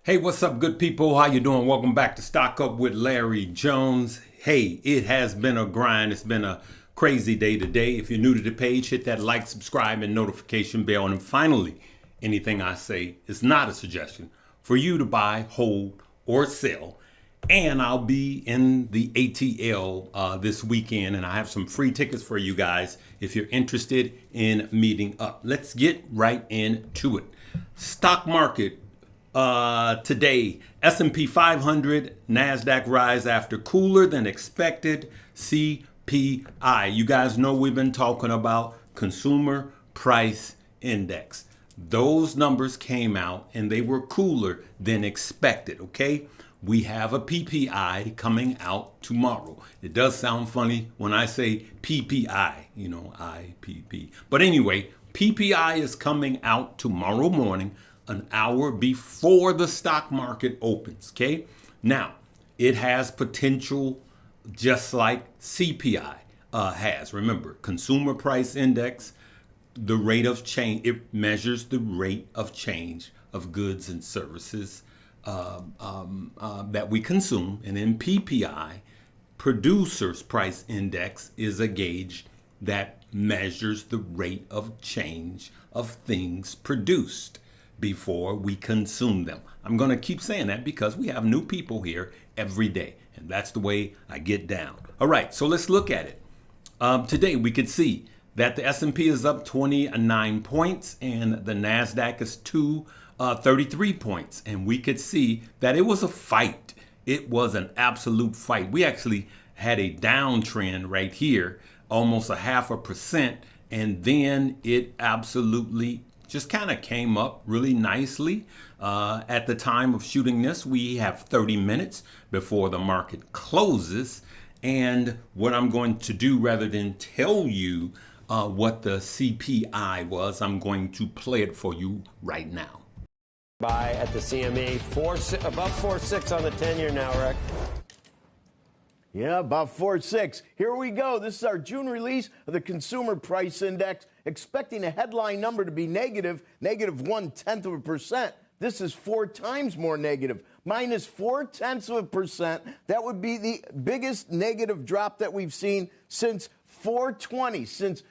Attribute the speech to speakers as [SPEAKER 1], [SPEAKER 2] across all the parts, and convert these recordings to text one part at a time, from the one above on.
[SPEAKER 1] Hey, what's up, good people? How you doing? Welcome back to Stock Up with Larry Jones. Hey, it has been a grind. It's been a crazy day today. If you're new to the page, hit that like, subscribe, and notification bell. And finally, anything I say is not a suggestion for you to buy, hold, or sell. And I'll be in the ATL this weekend, and I have some free tickets for you guys if you're interested in meeting up. Let's get right into it. Stock market. Today, S&P 500, NASDAQ rise after cooler than expected CPI. You guys know we've been talking about consumer price index. Those numbers came out and they were cooler than expected, okay? We have a PPI coming out tomorrow. It does sound funny when I say PPI, IPP. But anyway, PPI is coming out tomorrow morning, an hour before the stock market opens, okay? Now, it has potential just like CPI has. Remember, consumer price index, the rate of change, it measures the rate of change of goods and services that we consume. And then PPI, producers price index, is a gauge that measures the rate of change of things produced before we consume them. I'm going to keep saying that because we have new people here every day, and that's the way I get down. All right, so let's look at it. Today we could see that the S&P is up 29 points and the NASDAQ is 33 points. And we could see that it was a fight. It was an absolute fight. We actually had a downtrend right here, almost 0.5%, and then it absolutely just kind of came up really nicely. At the time of shooting this, we have 30 minutes before the market closes. And what I'm going to do, rather than tell you what the CPI was, I'm going to play it for you right now.
[SPEAKER 2] Buy at the CME, above 4.6 on the 10-year now, Rick.
[SPEAKER 3] Yeah, about 4.6. Here we go. This is our June release of the Consumer Price Index, expecting a headline number to be negative 0.1%. This is 4 times more negative, minus 0.4%. That would be the biggest negative drop that we've seen since 4/20, since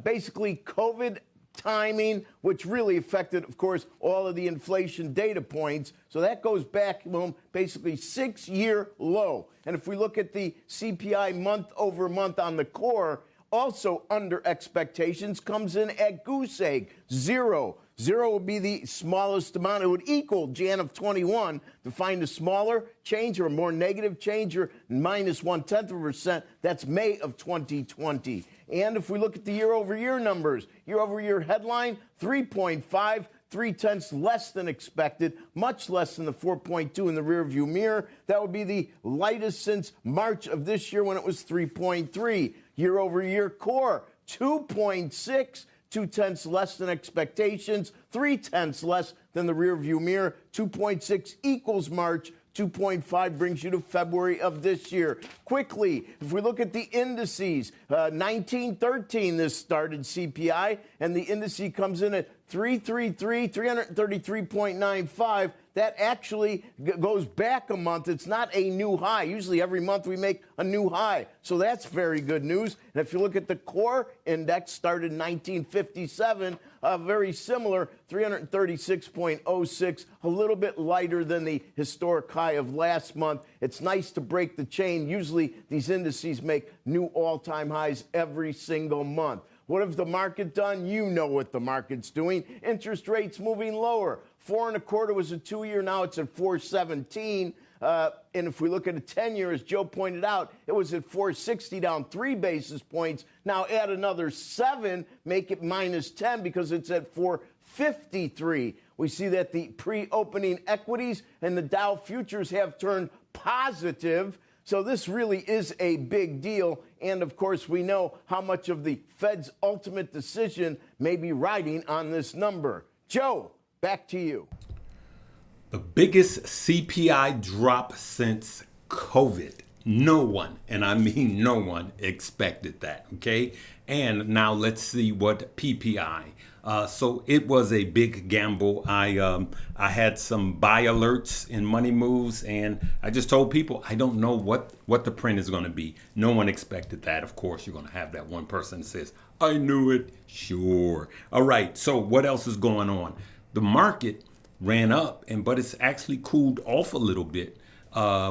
[SPEAKER 3] basically COVID timing, which really affected, of course, all of the inflation data points. So that goes back, basically 6-year low. And if we look at the CPI month over month on the core, also under expectations, comes in at goose egg, 0. 0 would be the smallest amount. It would equal Jan of 21. To find a smaller change or a more negative change, or minus 0.1%, that's May of 2020. And if we look at the year-over-year numbers, year-over-year headline, 3.5, 0.3 less than expected, much less than the 4.2 in the rearview mirror. That would be the lightest since March of this year when it was 3.3. Year-over-year core, 2.6. 0.2 less than expectations, 0.3 less than the rearview mirror. 2.6 equals March. 2.5 brings you to February of this year. Quickly, if we look at the indices, 1913 this started CPI, and the indice comes in at 333.95. That actually goes back a month. It's not a new high. Usually every month we make a new high. So that's very good news. And if you look at the core index, started in 1957, very similar, 336.06, a little bit lighter than the historic high of last month. It's nice to break the chain. Usually these indices make new all-time highs every single month. What has the market done? You know what the market's doing. Interest rates moving lower. 4.25 was a 2-year. Now it's at 4.17. And if we look at a 10-year, as Joe pointed out, it was at 4.60, down 3 basis points. Now add another 7, make it minus 10 because it's at 4.53. We see that the pre-opening equities and the Dow futures have turned positive. So this really is a big deal. And of course, we know how much of the Fed's ultimate decision may be riding on this number. Joe, back to you.
[SPEAKER 1] The biggest CPI drop since COVID. No one, and I mean no one, expected that, okay? And now let's see what PPI. So it was a big gamble. I had some buy alerts in money moves, and I just told people I don't know what the print is going to be. No one expected that. Of course, you're going to have that one person that says, I knew it. Sure. All right. So what else is going on? The market ran up, but it's actually cooled off a little bit.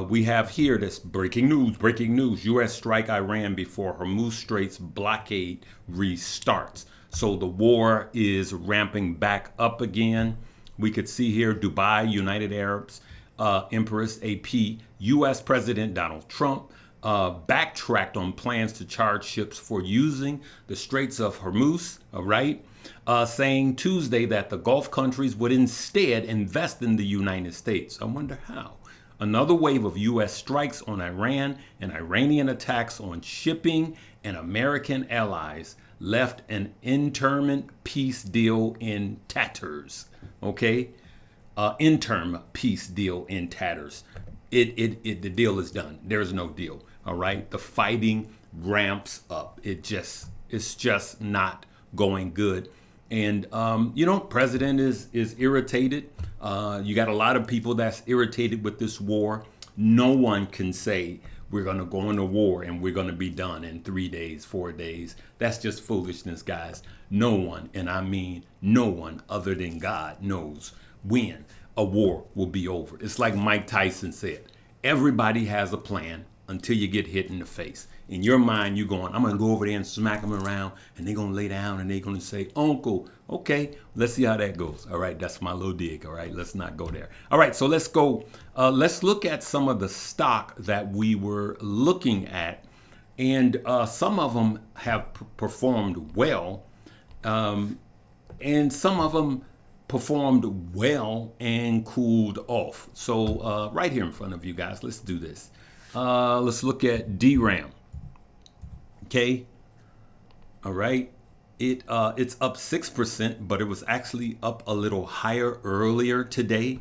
[SPEAKER 1] We have here this breaking news. U.S. strike Iran before Hormuz Straits blockade restarts. So the war is ramping back up again. We could see here Dubai, United Arabs, Emirates, AP, U.S. President Donald Trump backtracked on plans to charge ships for using the Straits of Hormuz, all right? Saying Tuesday that the Gulf countries would instead invest in the United States. I wonder how. Another wave of U.S. strikes on Iran and Iranian attacks on shipping and American allies left an interim peace deal in tatters. Okay? Interim peace deal in tatters. The deal is done. There's no deal. All right? The fighting ramps up. It's just not going good. And, president is irritated. You got a lot of people that's irritated with this war. No one can say we're going to go into war and we're going to be done in 3 days, 4 days. That's just foolishness, guys. No one, and I mean no one other than God, knows when a war will be over. It's like Mike Tyson said, everybody has a plan until you get hit in the face. In your mind, you're going, I'm going to go over there and smack them around, and they're going to lay down, and they're going to say, Uncle, okay, let's see how that goes. All right, that's my little dig. All right, let's not go there. All right, so let's go. Let's look at some of the stock that we were looking at, and some of them have performed well, and some of them performed well and cooled off. So right here in front of you guys, let's do this. Let's look at DRAM. Okay. All right. It's up 6%, but it was actually up a little higher earlier today.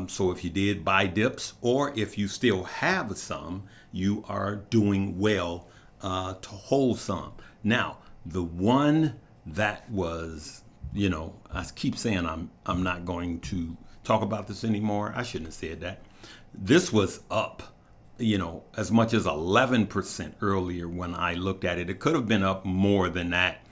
[SPEAKER 1] So if you did buy dips, or if you still have some, you are doing well to hold some. Now, the one that was, I keep saying I'm not going to talk about this anymore. I shouldn't have said that. This was up, as much as 11% earlier when I looked at it. It could have been up more than that.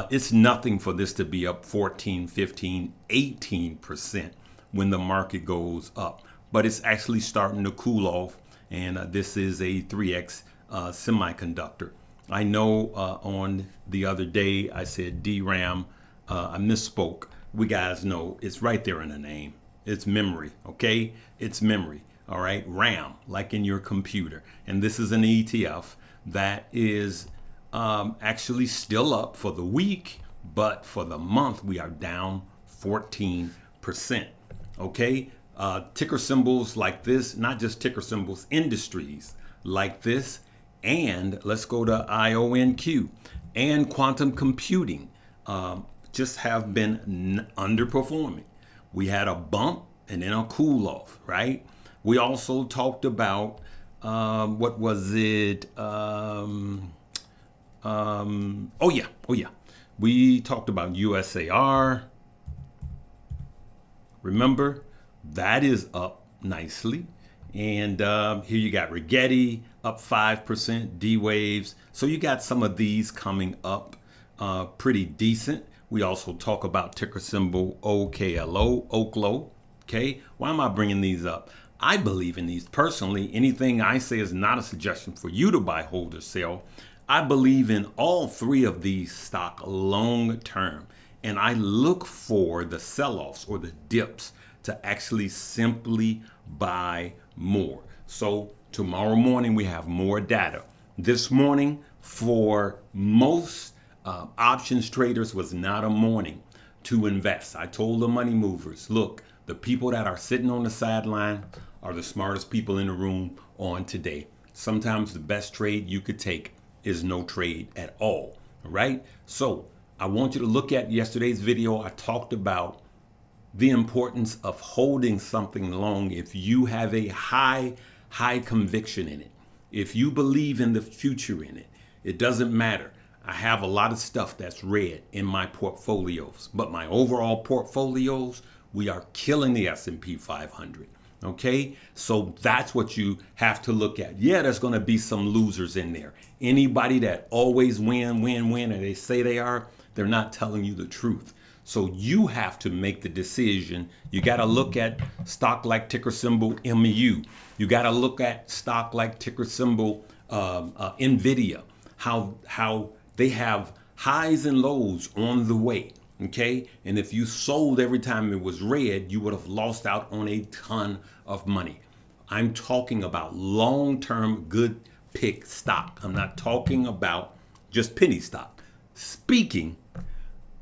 [SPEAKER 1] It's nothing for this to be up 14, 15, 18% when the market goes up. But it's actually starting to cool off, and this is a 3X semiconductor. I know on the other day I said DRAM. I misspoke. We guys know it's right there in the name. It's memory, okay? It's memory. All right, RAM, like in your computer. And this is an ETF that is actually still up for the week, but for the month, we are down 14%. Okay, ticker symbols like this, not just ticker symbols, industries like this. And let's go to IONQ and quantum computing just have been underperforming. We had a bump and then a cool off, right? We also talked about, what was it? Oh yeah. We talked about USAR. Remember, that is up nicely. And here you got Rigetti up 5%, D-Waves. So you got some of these coming up pretty decent. We also talk about ticker symbol OKLO, Oklo. Okay, why am I bringing these up? I believe in these personally. Anything I say is not a suggestion for you to buy, hold, or sell. I believe in all three of these stock long term. And I look for the sell-offs or the dips to actually simply buy more. So tomorrow morning we have more data. This morning for most options traders was not a morning to invest. I told the money movers, look, the people that are sitting on the sideline are the smartest people in the room on today. Sometimes the best trade you could take is no trade at all right? So I want you to look at yesterday's video. I talked about the importance of holding something long if you have a high conviction in it. If you believe in the future in it, it doesn't matter. I have a lot of stuff that's red in my portfolios, but my overall portfolios, we are killing the S&P 500. Okay, so that's what you have to look at. Yeah, there's going to be some losers in there. Anybody that always win, and they say they are, they're not telling you the truth. So you have to make the decision. You got to look at stock like ticker symbol MU. You got to look at stock like ticker symbol NVIDIA. How they have highs and lows on the way. Okay, and if you sold every time it was red, you would have lost out on a ton of money. I'm talking about long-term good pick stock. I'm not talking about just penny stock. Speaking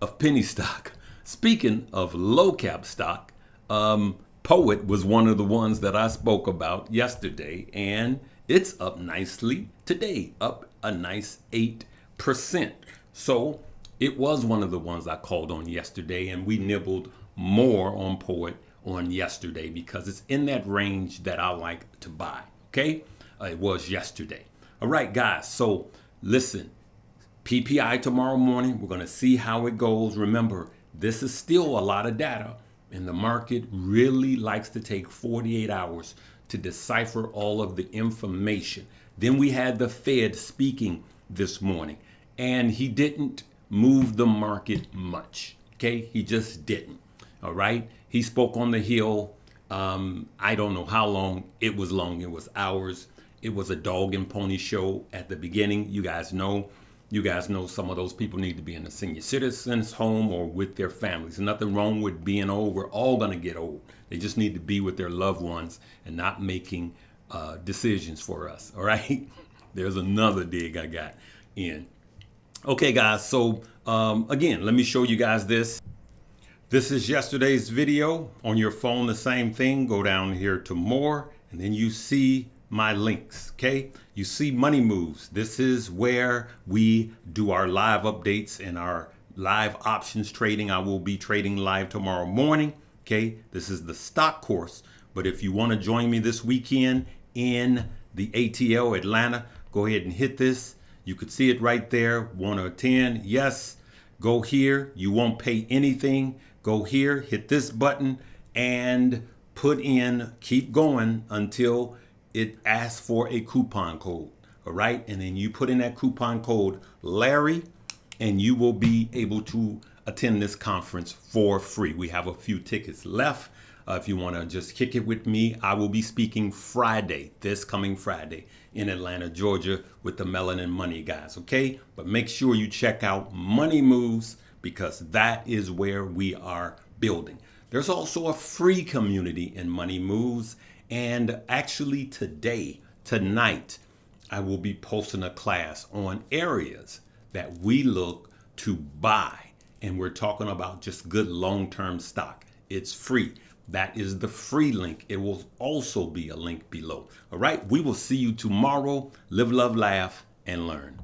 [SPEAKER 1] of penny stock, speaking of low cap stock, Poet was one of the ones that I spoke about yesterday, and it's up nicely today, up a nice 8%. So it was one of the ones I called on yesterday, and we nibbled more on Poet on yesterday because it's in that range that I like to buy. Okay, it was yesterday. All right, guys. So listen, PPI tomorrow morning. We're going to see how it goes. Remember, this is still a lot of data, and the market really likes to take 48 hours to decipher all of the information. Then we had the Fed speaking this morning, and he didn't move the market much. Okay, he just didn't. All right, he spoke on the Hill. I don't know how long. It was long. It was hours. It was a dog and pony show at the beginning. You guys know some of those people need to be in a senior citizens home or with their families. Nothing wrong with being old. We're all gonna get old. They just need to be with their loved ones and not making decisions for us. All right. There's another dig I got in. Okay, guys, so again, let me show you guys this. This is yesterday's video. On your phone, the same thing. Go down here to more, and then you see my links, okay? You see Money Moves. This is where we do our live updates and our live options trading. I will be trading live tomorrow morning, okay? This is the stock course, but if you want to join me this weekend in the ATL Atlanta, go ahead and hit this. You could see it right there, 1 or 10. Yes, go here. You won't pay anything. Go here, hit this button, and put in, keep going until it asks for a coupon code. All right, and then you put in that coupon code Larry, and you will be able to attend this conference for free. We have a few tickets left. If you want to just kick it with me, I will be speaking Friday, this coming Friday, in Atlanta, Georgia, with the Melanin Money guys, okay? But make sure you check out Money Moves because that is where we are building. There's also a free community in Money Moves, and actually tonight, I will be posting a class on areas that we look to buy, and we're talking about just good long-term stock. It's free. That is the free link. It will also be a link below. All right, we will see you tomorrow. Live, love, laugh, and learn.